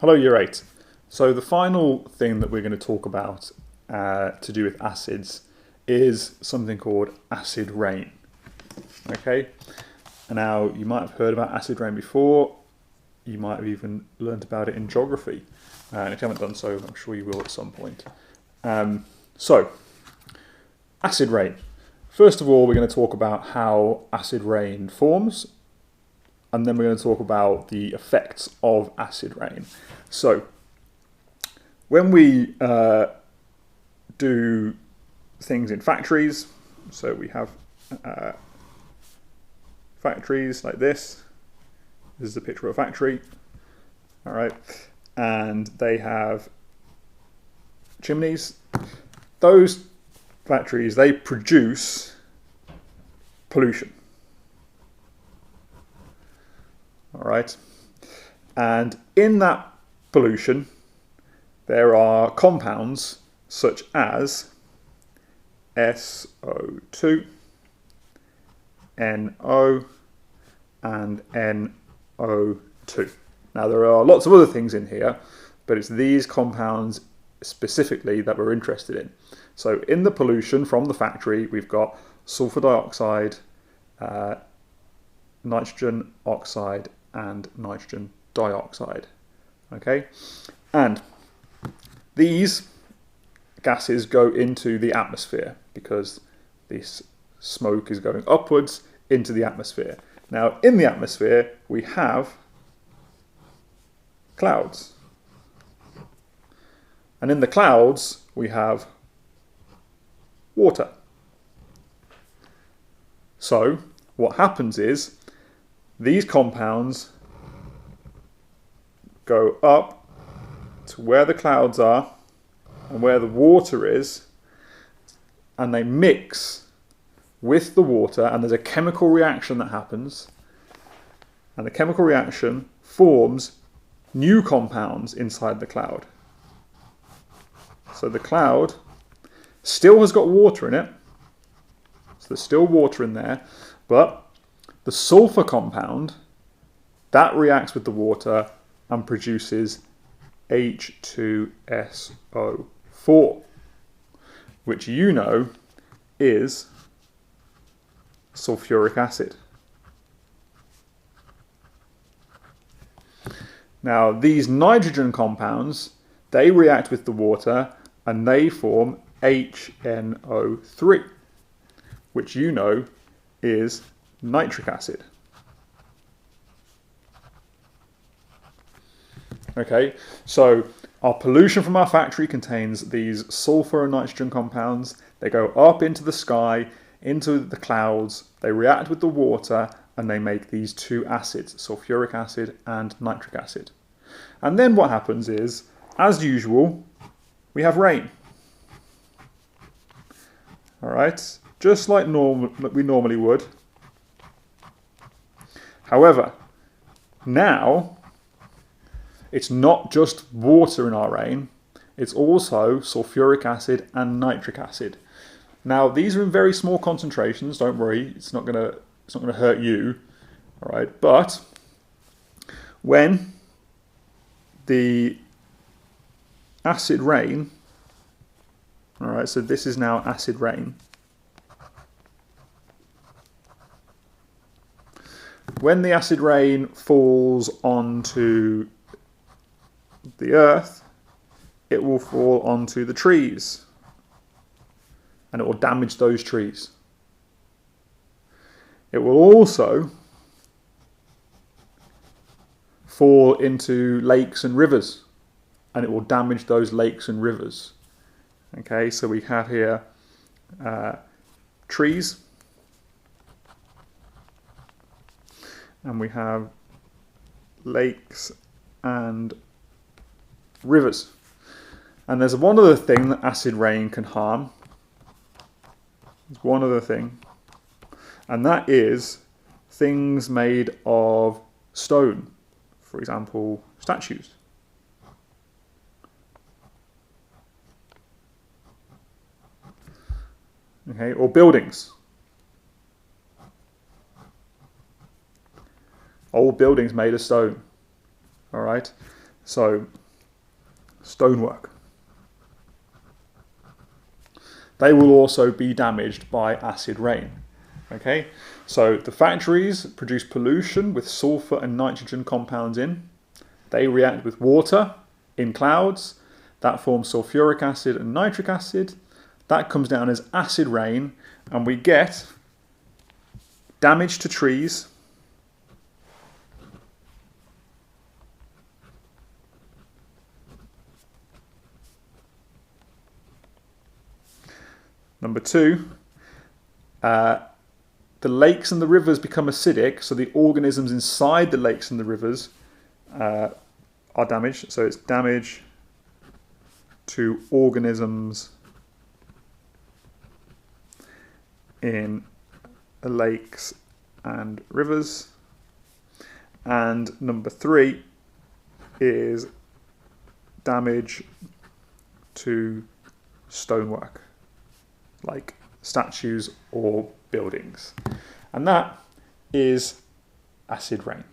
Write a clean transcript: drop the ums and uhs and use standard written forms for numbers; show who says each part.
Speaker 1: Hello, Year 8. So the final thing that we're going to talk about to do with acids is something called acid rain. Okay, and now you might have heard about acid rain before. You might have even learned about it in geography. And if you haven't done so, I'm sure you will at some point. So, acid rain. First of all, we're going to talk about how acid rain forms, and then we're going to talk about the effects of acid rain. So, when we do things in factories, so we have factories like this. This is a picture of a factory, all right, and they have chimneys. Those factories, they produce pollution. All right, and in that pollution, there are compounds such as SO2, NO, and NO2. Now, there are lots of other things in here, but it's these compounds specifically that we're interested in. So in the pollution from the factory, we've got sulfur dioxide, nitrogen oxide, and nitrogen dioxide. Okay, and these gases go into the atmosphere because this smoke is going upwards into the atmosphere. Now, in the atmosphere, we have clouds. And in the clouds, we have water. So, what happens is, these compounds go up to where the clouds are and where the water is, and they mix with the water, and there's a chemical reaction that happens, and the chemical reaction forms new compounds inside the cloud. So the cloud still has got water in it, so there's still water in there, but the sulfur compound, that reacts with the water and produces H2SO4, which you know is sulfuric acid. Now, these nitrogen compounds, they react with the water and they form HNO3, which you know is nitric acid. Okay, so our pollution from our factory contains these sulfur and nitrogen compounds. They go up into the sky, into the clouds, they react with the water, and they make these two acids, sulfuric acid and nitric acid. And then what happens is, as usual, we have rain. All right, just like we normally would. However, now it's not just water in our rain, it's also sulfuric acid and nitric acid. Now, these are in very small concentrations, don't worry, it's not gonna hurt you, all right? But when the acid rain, all right, so this is now acid rain. When the acid rain falls onto the earth, it will fall onto the trees and it will damage those trees. It will also fall into lakes and rivers and it will damage those lakes and rivers. Okay, so we have here trees, and we have lakes and rivers. And there's one other thing that acid rain can harm. There's one other thing, and that is things made of stone, for example, statues. Okay, or buildings. Old buildings made of stone. All right. So, stonework. They will also be damaged by acid rain. Okay, so the factories produce pollution with sulfur and nitrogen compounds in. They react with water in clouds. That forms sulfuric acid and nitric acid. That comes down as acid rain, and we get damage to trees, number two, the lakes and the rivers become acidic, so the organisms inside the lakes and the rivers are damaged. So it's damage to organisms in lakes and rivers. And number three is damage to stonework, like statues or buildings. And that is acid rain.